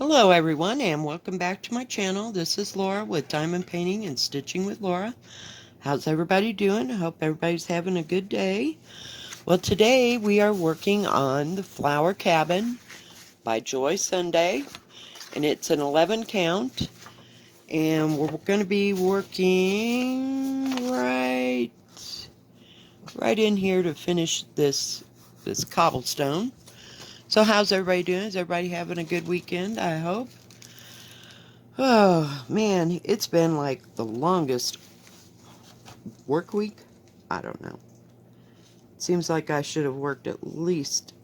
Hello everyone and welcome back to my channel. This is Laura with Diamond Painting and Stitching with Laura. How's everybody doing? I hope everybody's having a good day. Well, today we are working on the Flower Cabin by Joy Sunday, and it's an 11 count, and we're going to be working right in here to finish this cobblestone. So how's everybody doing? Is everybody having a good weekend, I hope? Oh, man, it's been like the longest work week. I don't know. Seems like I should have worked at least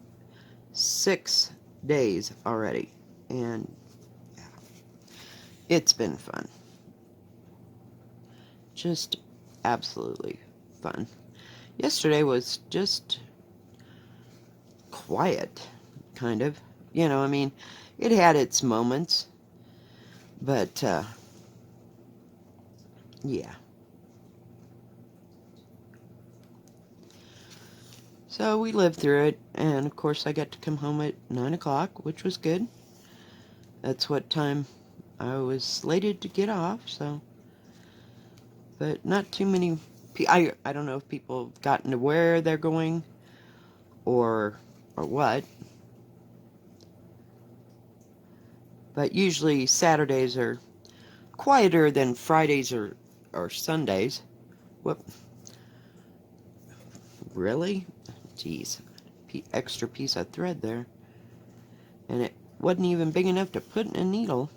6 days already. And yeah, it's been fun. Just absolutely fun. Yesterday was just quiet, kind of. I mean, it had its moments. But, yeah. So we lived through it, and of course I got to come home at 9 o'clock, which was good. That's what time I was slated to get off, so. But not too many I don't know if people have gotten to where they're going or what. But usually Saturdays are quieter than Fridays or Sundays. Whoop. Really? Jeez. Extra piece of thread there. And it wasn't even big enough to put in a needle.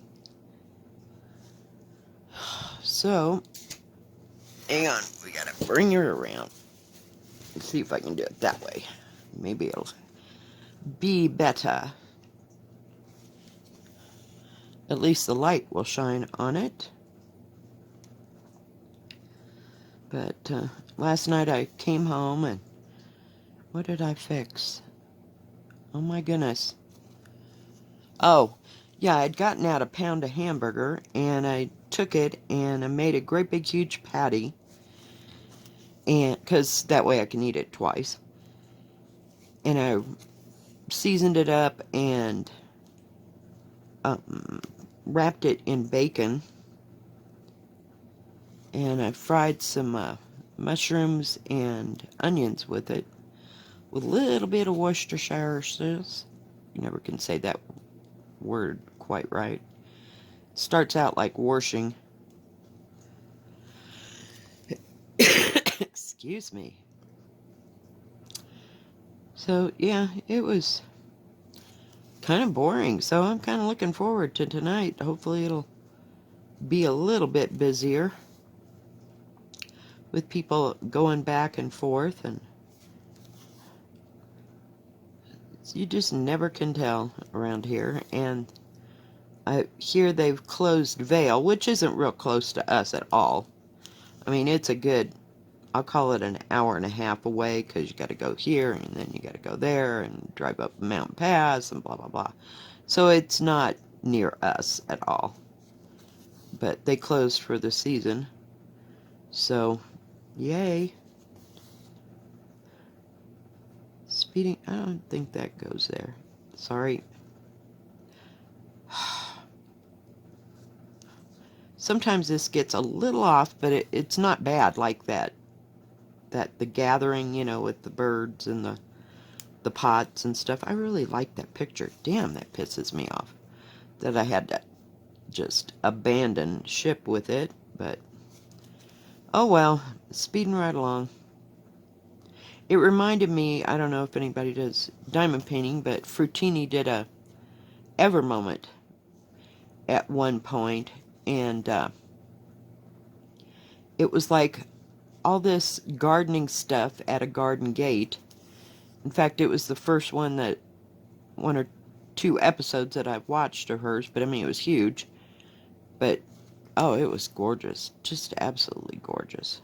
So, hang on. We gotta bring her around. Let's see if I can do it that way. Maybe it'll be better. At least the light will shine on it. But last night I came home and what did I fix? Oh my goodness. Oh, yeah, I'd gotten out a pound of hamburger and I took it and I made a great big huge patty, and because that way I can eat it twice. And I seasoned it up and wrapped it in bacon, and I fried some mushrooms and onions with it, with a little bit of Worcestershire sauce. You never can say that word quite right. It starts out like washing. Excuse me. So, yeah, it was kind of boring, so I'm kind of looking forward to tonight. Hopefully it'll be a little bit busier with people going back and forth, and you just never can tell around here. And I hear they've closed Vale, which isn't real close to us at all. I mean, it's a good, I'll call it an hour and a half away, because you got to go here, and then you got to go there, and drive up Mountain Pass, and blah, blah, blah. So it's not near us at all. But they closed for the season. So, yay. Speeding, I don't think that goes there. Sorry. Sometimes this gets a little off, but it's not bad like that. The gathering, with the birds and the pots and stuff. I really like that picture. Damn, that pisses me off that I had to just abandon ship with it. But, oh well, speeding right along. It reminded me, I don't know if anybody does diamond painting, but Fruttini did a Ever moment at one point, and it was like all this gardening stuff at a garden gate. In fact, it was the first one or two episodes that I've watched of hers, but I mean, it was huge. But, oh, it was gorgeous. Just absolutely gorgeous.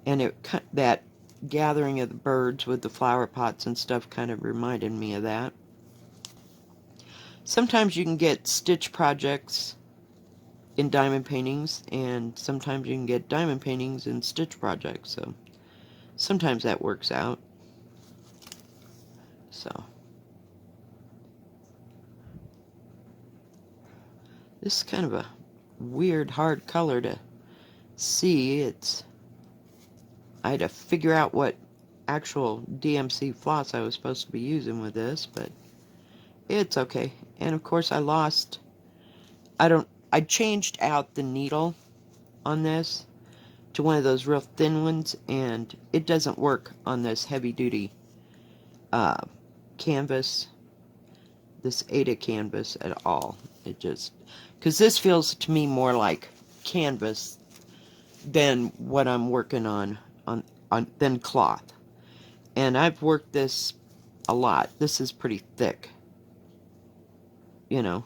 And that gathering of the birds with the flower pots and stuff kind of reminded me of that. Sometimes you can get stitch projects in diamond paintings, and sometimes you can get diamond paintings in stitch projects, so sometimes that works out. So, This is kind of a weird, hard color to see. I had to figure out what actual DMC floss I was supposed to be using with this, but it's okay. And of course I changed out the needle on this to one of those real thin ones, and it doesn't work on this heavy duty canvas, this Ada canvas at all. It just, because this feels to me more like canvas than what I'm working on than cloth. And I've worked this a lot. This is pretty thick, you know,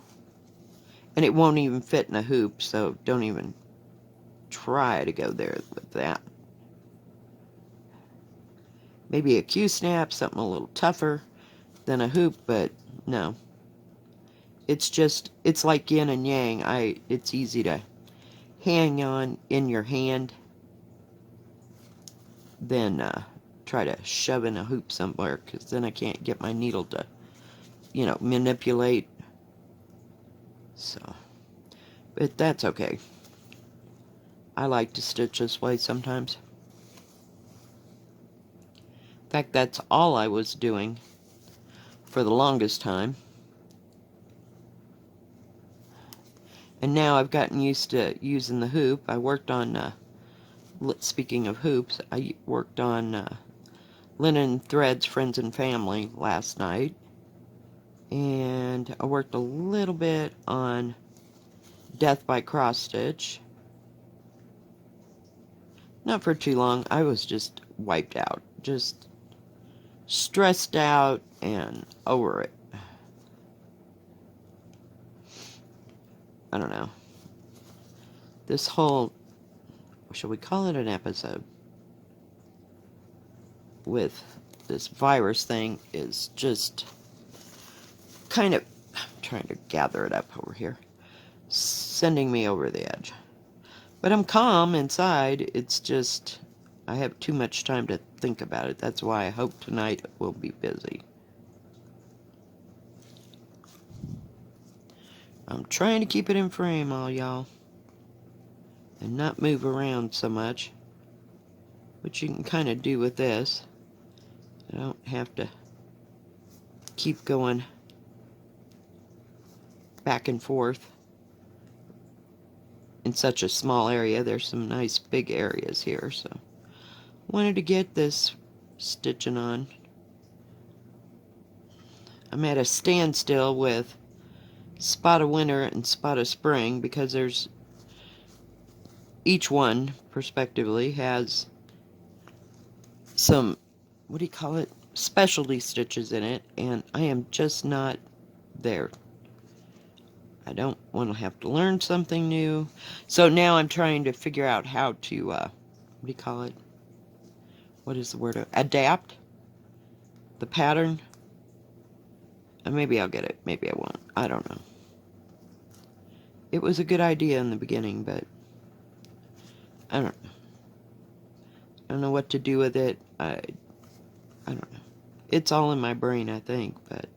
and it won't even fit in a hoop, so don't even try to go there with that. Maybe a Q-snap, something a little tougher than a hoop, but no. It's like yin and yang. It's easy to hang on in your hand than try to shove in a hoop somewhere, because then I can't get my needle to, manipulate. So, but that's okay. I like to stitch this way sometimes. In fact, that's all I was doing for the longest time. And now I've gotten used to using the hoop. I worked on, speaking of hoops, I worked on Linen Threads, Friends and Family last night. And I worked a little bit on Death by Cross Stitch. Not for too long. I was just wiped out. Just stressed out and over it. I don't know. This whole, shall we call it an episode, with this virus thing is just kind of, I'm trying to gather it up over here, sending me over the edge. But I'm calm inside. It's just, I have too much time to think about it. That's why I hope tonight will be busy. I'm trying to keep it in frame, all y'all, and not move around so much, which you can kind of do with this. I don't have to keep going back and forth in such a small area. There's some nice big areas here, so wanted to get this stitching on. I'm at a standstill with Spot of Winter and Spot of Spring because there's each one, prospectively, has some, what do you call it, specialty stitches in it, and I am just not there. I don't want to have to learn something new. So now I'm trying to figure out how to, what do you call it? What is the word? Adapt the pattern. And maybe I'll get it. Maybe I won't. I don't know. It was a good idea in the beginning, but I don't know. I don't know what to do with it. I don't know. It's all in my brain, I think, but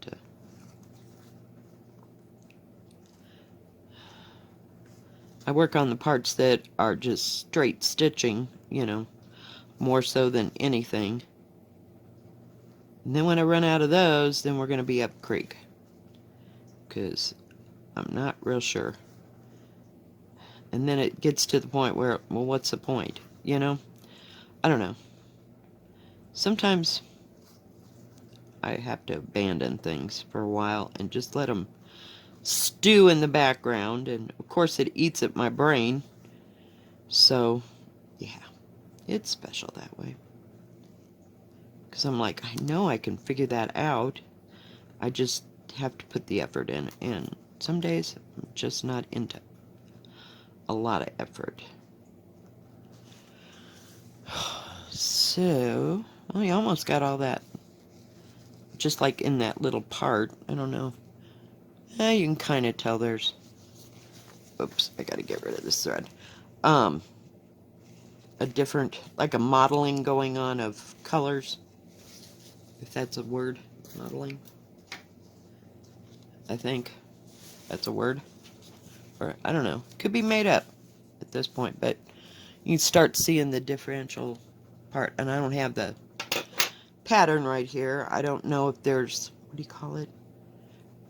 I work on the parts that are just straight stitching, more so than anything. And then when I run out of those, then we're going to be up creek. Because I'm not real sure. And then it gets to the point where, well, what's the point? I don't know. Sometimes I have to abandon things for a while and just let them stew in the background. And of course it eats at my brain. So, yeah, it's special that way. Because I'm like, I know I can figure that out. I just have to put the effort in. And some days I'm just not into a lot of effort. So, well, you almost got all that. Just like in that little part. I don't know. You can kind of tell there's... Oops, I gotta get rid of this thread. A different, like a modeling going on of colors. If that's a word, modeling. I think that's a word. Or, I don't know. Could be made up at this point, but you start seeing the differential part. And I don't have the pattern right here. I don't know if there's, what do you call it?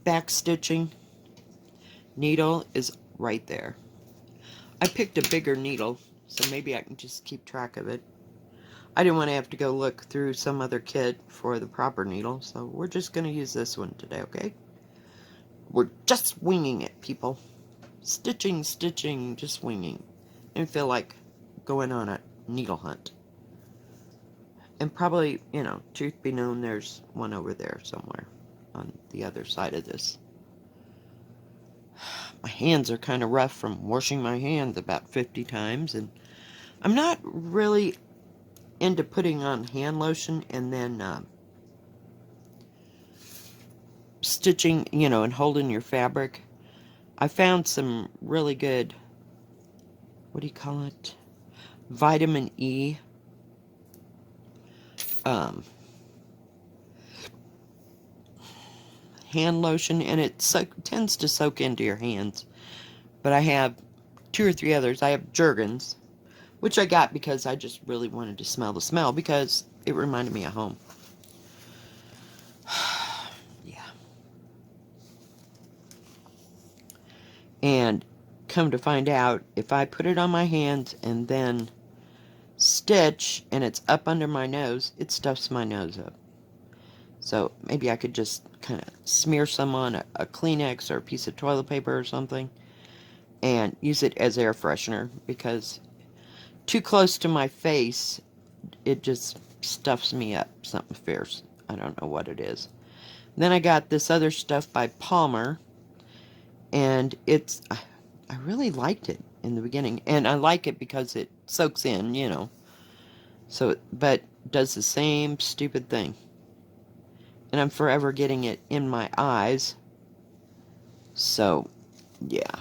Back stitching. Needle is right there. I picked a bigger needle, so maybe I can just keep track of it. I didn't want to have to go look through some other kit for the proper needle, so we're just going to use this one today, okay? We're just winging it, people. Stitching, stitching, just winging. I feel like going on a needle hunt. And probably, you know, truth be known, there's one over there somewhere on the other side of this. My hands are kind of rough from washing my hands about 50 times, and I'm not really into putting on hand lotion and then stitching, you know, and holding your fabric. I found some really good, what do you call it? Vitamin E. Hand lotion, and it tends to soak into your hands. But I have 2 or 3 others. I have Jergens, which I got because I just really wanted to smell the smell because it reminded me of home. Yeah. And come to find out, if I put it on my hands and then stitch and it's up under my nose, it stuffs my nose up. So maybe I could just kind of smear some on a Kleenex or a piece of toilet paper or something and use it as air freshener, because too close to my face, it just stuffs me up. Something fierce. I don't know what it is. Then I got this other stuff by Palmer, and I really liked it in the beginning, and I like it because it soaks in, you know. So, but does the same stupid thing. And I'm forever getting it in my eyes. So, yeah.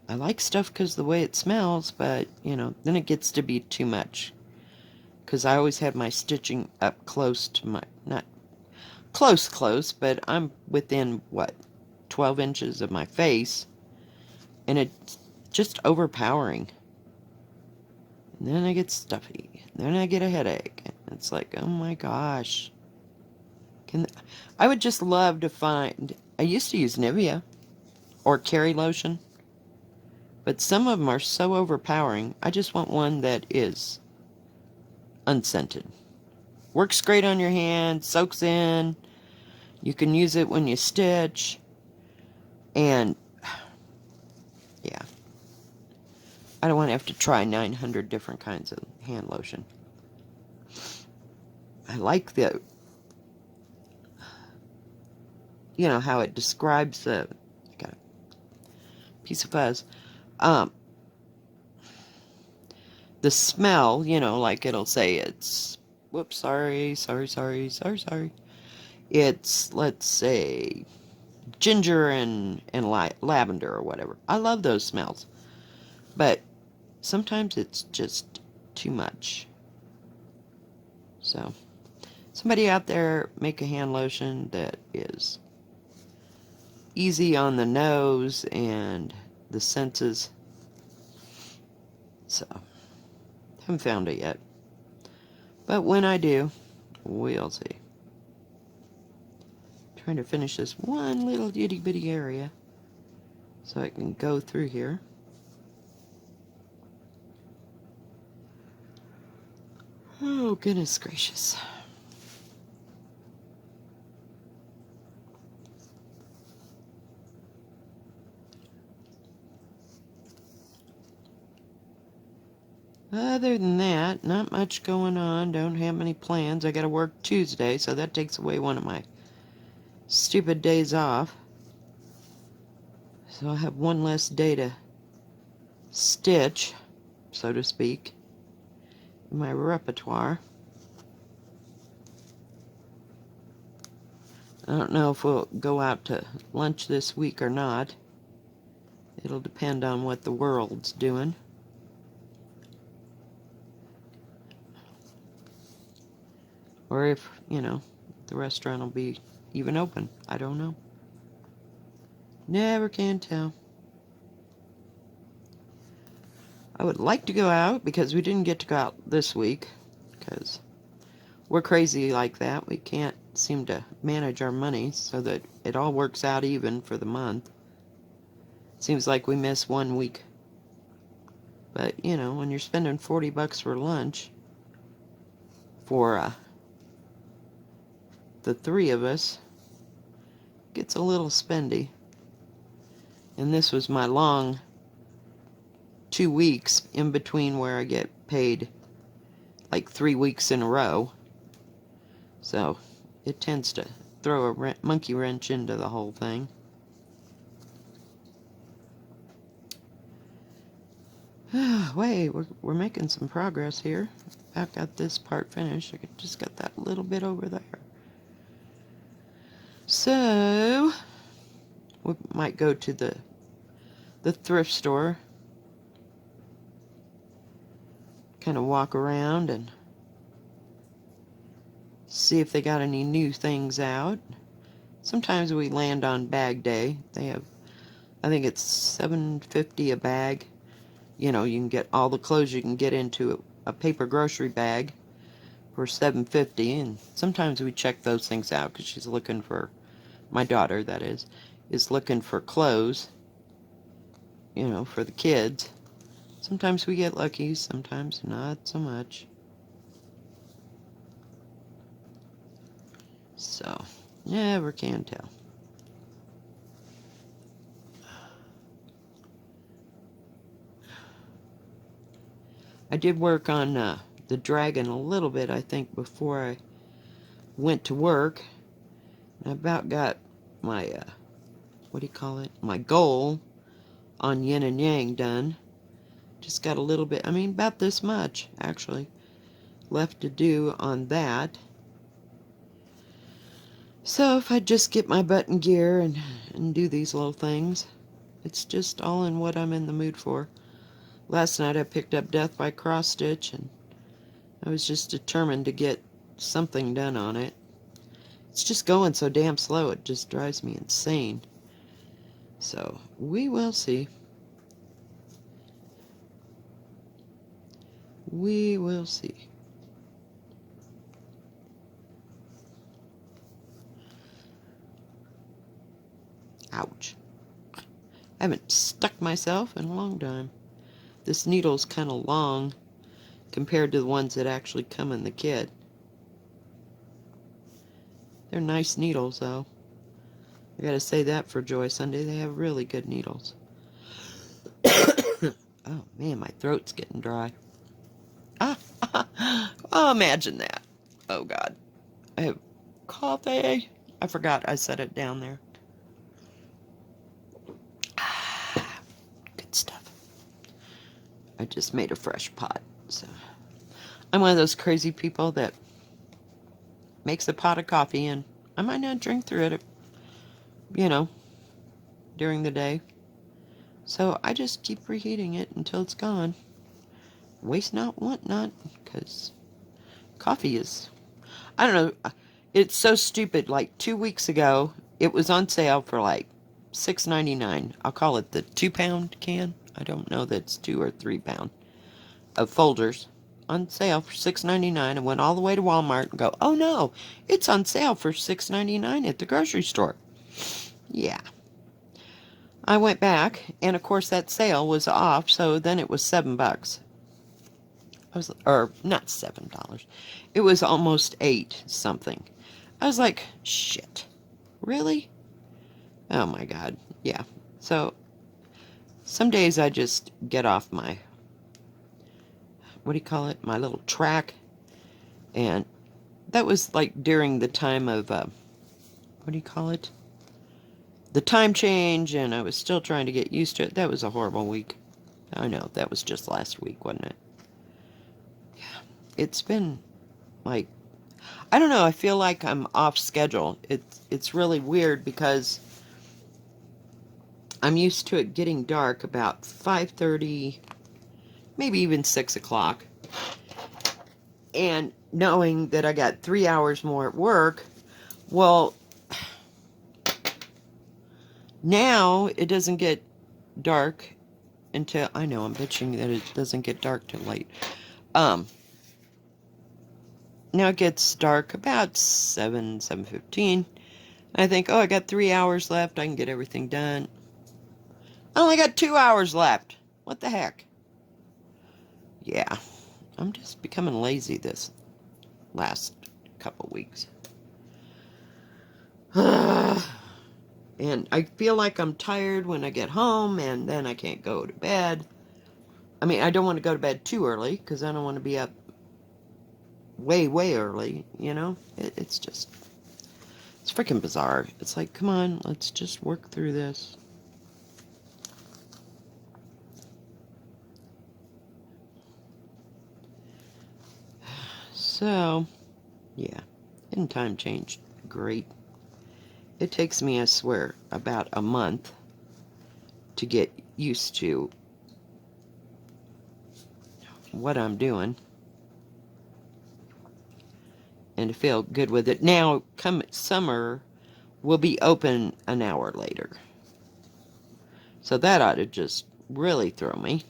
I like stuff because the way it smells, but, you know, then it gets to be too much. Because I always have my stitching up close to my, not close, but I'm within, what, 12 inches of my face. And it's just overpowering. And then I get stuffy. Then I get a headache. And it's like, oh my gosh. I would just love to find, I used to use Nivea or Carry Lotion. But some of them are so overpowering. I just want one that is unscented. Works great on your hand, soaks in. You can use it when you stitch. And, yeah. I don't want to have to try 900 different kinds of hand lotion. I like the, you know, how it describes the, I got a piece of fuzz. The smell, you know, like it'll say it's, whoops, sorry. It's, let's say, ginger and lavender or whatever. I love those smells. But sometimes it's just too much. So, somebody out there make a hand lotion that is easy on the nose and the senses. So, haven't found it yet. But when I do, we'll see. Trying to finish this one little itty bitty area so I can go through here. Oh, goodness gracious. Other than that, not much going on. Don't have many plans. I gotta work Tuesday, so that takes away one of my stupid days off. So I'll have one less day to stitch, so to speak, in my repertoire. I don't know if we'll go out to lunch this week or not. It'll depend on what the world's doing. Or if, you know, the restaurant will be even open. I don't know. Never can tell. I would like to go out because we didn't get to go out this week because we're crazy like that. We can't seem to manage our money so that it all works out even for the month. Seems like we miss 1 week. But, you know, when you're spending $40 for lunch for the three of us, it gets a little spendy. And this was my long 2 weeks in between where I get paid like 3 weeks in a row. So it tends to throw a monkey wrench into the whole thing. Wait, we're making some progress here. I've got this part finished. I just got that little bit over there. So we might go to the thrift store. Kind of walk around and see if they got any new things out. Sometimes we land on bag day. They have, I think it's $7.50 a bag. You know, you can get all the clothes you can get into a paper grocery bag for $7.50, and sometimes we check those things out because she's looking for, my daughter that is looking for clothes, you know, for the kids. Sometimes we get lucky, sometimes not so much. So, never can tell. I did work on the dragon a little bit, I think, before I went to work. I about got my, what do you call it? My goal on yin and yang done. Just got a little bit, I mean, about this much, actually, left to do on that. So if I just get my butt in gear and do these little things, it's just all in what I'm in the mood for. Last night I picked up Death by Cross Stitch, and I was just determined to get something done on it. It's just going so damn slow, it just drives me insane. So, we will see. We will see. Ouch. I haven't stuck myself in a long time. This needle's kind of long compared to the ones that actually come in the kit. They're nice needles, though. I gotta say that for Joy Sunday. They have really good needles. Oh, man, my throat's getting dry. Oh, imagine that. Oh, God. I have coffee. I forgot I set it down there. Good stuff. I just made a fresh pot, so I'm one of those crazy people that makes a pot of coffee, and I might not drink through it, you know, during the day. So I just keep reheating it until it's gone. Waste not, want not, because coffee is, I don't know, it's so stupid. Like 2 weeks ago, it was on sale for like $6.99. I'll call it the 2-pound can. I don't know that it's 2 or 3 pound of Folgers on sale for $6.99. I went all the way to Walmart and go, oh no, it's on sale for $6.99 at the grocery store. Yeah. I went back, and of course that sale was off, so then it was $7. Or not $7. It was almost 8 something. I was like, shit. Really? Oh my God. Yeah. So some days I just get off my, what do you call it? My little track. And that was like during the time of, what do you call it? The time change, and I was still trying to get used to it. That was a horrible week. I know, that was just last week, wasn't it? Yeah. It's been like, I don't know, I feel like I'm off schedule. It's really weird because I'm used to it getting dark about 5:30, maybe even 6 o'clock. And knowing that I got 3 hours more at work, well, Now it doesn't get dark until, I know I'm bitching that it doesn't get dark till late. Now it gets dark about 7:15. I think, oh, I got 3 hours left. I can get everything done. I only got 2 hours left. What the heck? Yeah, I'm just becoming lazy this last couple weeks. And I feel like I'm tired when I get home, and then I can't go to bed. I mean, I don't want to go to bed too early, because I don't want to be up way, way early, you know? It's just, it's freaking bizarre. It's like, come on, let's just work through this. So, yeah, and time changed. Great. It takes me, I swear, about a month to get used to what I'm doing and to feel good with it. Now, come summer, we'll be open an hour later. So that ought to just really throw me.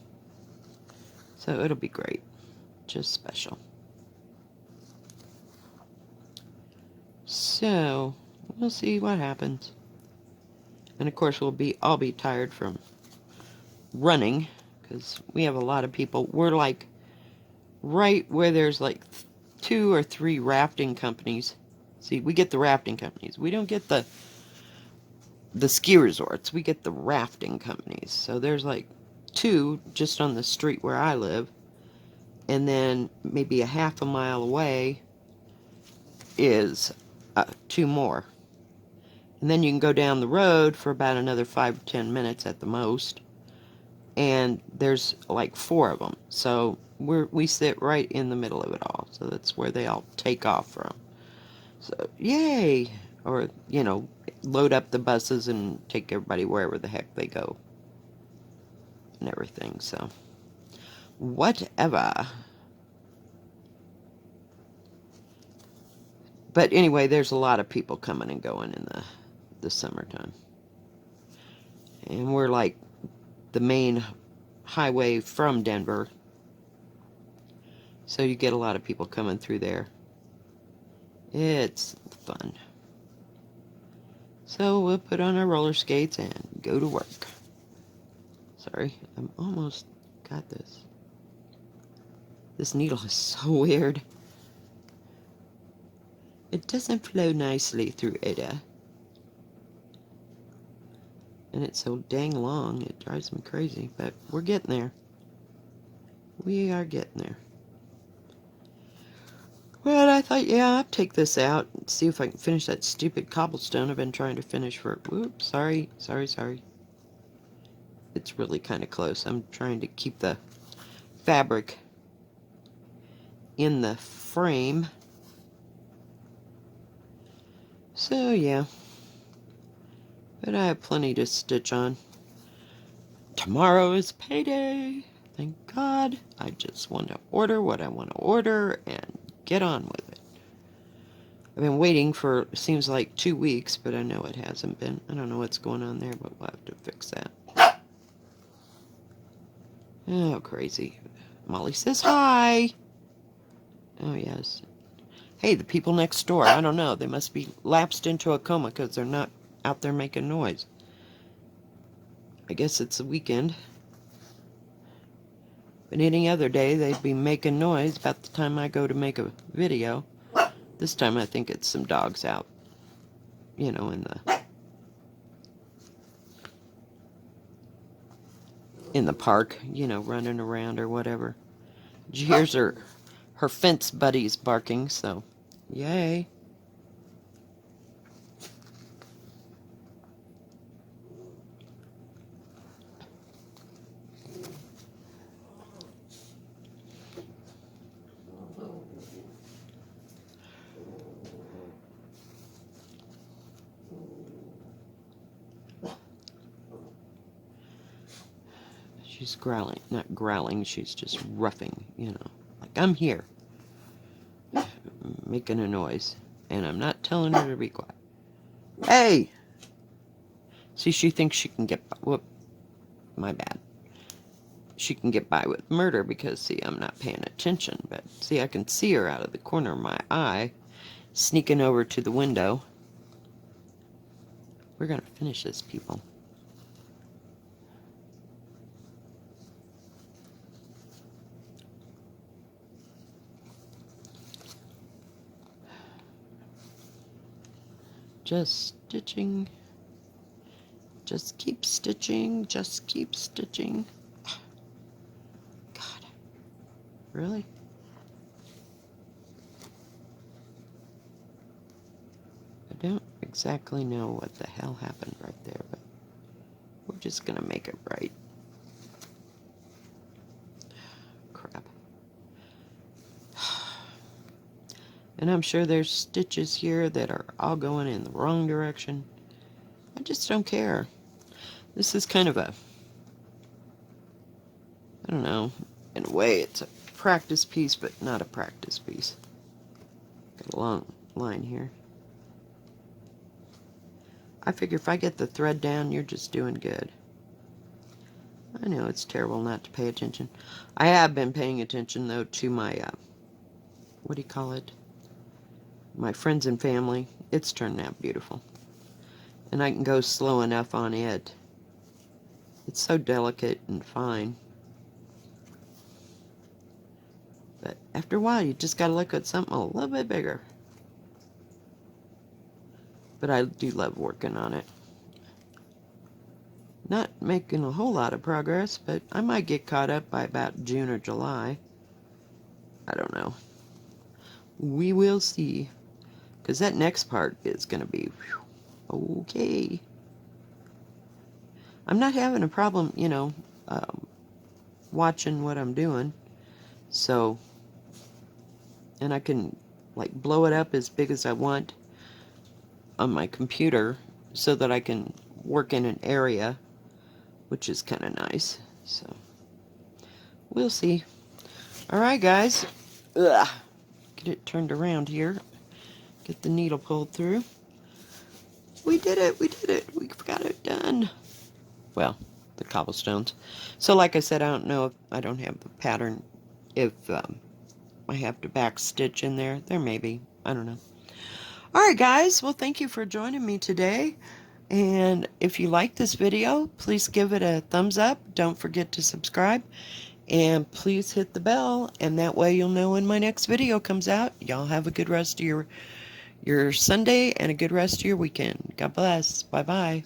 So it'll be great. Just special. So, we'll see what happens. And of course, I'll be tired from running, because we have a lot of people. We're like right where there's like 2 or 3 rafting companies. See, we get the rafting companies. We don't get the ski resorts. We get the rafting companies. So there's like 2 just on the street where I live. And then maybe a half a mile away is 2 more. And then you can go down the road for about another 5 to 10 minutes at the most. And there's like 4 of them. So we sit right in the middle of it all. So that's where they all take off from. So, yay! Or, you know, load up the buses and take everybody wherever the heck they go. And everything, so. Whatever. But anyway, there's a lot of people coming and going in the summertime. And we're like the main highway from Denver. So you get a lot of people coming through there. It's fun. So we'll put on our roller skates and go to work. Sorry, I'm almost got this. This needle is so weird. It doesn't flow nicely through Ada. And it's so dang long, it drives me crazy. But we're getting there. We are getting there. Well, I thought, yeah, I'll take this out and see if I can finish that stupid cobblestone I've been trying to finish for... Whoops, sorry. It's really kind of close. I'm trying to keep the fabric in the frame. So, yeah. But I have plenty to stitch on. Tomorrow is payday. Thank God. I just want to order what I want to order and get on with it. I've been waiting for, seems like 2 weeks, but I know it hasn't been. I don't know what's going on there, but we'll have to fix that. Oh, crazy. Molly says hi. Oh, yes. Hey, the people next door, I don't know. They must be lapsed into a coma because they're not out there making noise. I guess it's the weekend. But any other day, they'd be making noise about the time I go to make a video. This time, I think it's some dogs out, you know, in the park, you know, running around or whatever. Here's her fence buddies barking, so yay. She's growling, not growling, she's just roughing, you know, like I'm here, making a noise, and I'm not telling her to be quiet. Hey! See, she thinks she can get by. Whoop, my bad. She can get by with murder because, see, I'm not paying attention. But, see, I can see her out of the corner of my eye, sneaking over to the window. We're going to finish this, people. Just stitching. Just keep stitching. Just keep stitching. God. Really? I don't exactly know what the hell happened right there, but we're just gonna make it right. Crap. And I'm sure there's stitches here that are all going in the wrong direction. I just don't care. This is kind of a, I don't know, in a way it's a practice piece, but not a practice piece. Got a long line here. I figure if I get the thread down, you're just doing good. I know it's terrible not to pay attention. I have been paying attention, though, to my, what do you call it? My friends and family. It's turned out beautiful. And I can go slow enough on it. It's so delicate and fine. But after a while, you just got to look at something a little bit bigger. But I do love working on it. Not making a whole lot of progress, but I might get caught up by about June or July. I don't know. We will see. Because that next part is going to be okay. I'm not having a problem, you know, watching what I'm doing. So, and I can, like, blow it up as big as I want on my computer so that I can work in an area, which is kind of nice. So, we'll see. Alright, guys. Ugh. Get it turned around here. Get the needle pulled through. We did it. We did it. We got it done. Well, the cobblestones. So, like I said, I don't know if I don't have the pattern. If I have to back stitch in there. There may be. I don't know. Alright, guys. Well, thank you for joining me today. And if you like this video, please give it a thumbs up. Don't forget to subscribe. And please hit the bell. And that way you'll know when my next video comes out. Y'all have a good rest of your Sunday and a good rest of your weekend. God bless. Bye-bye.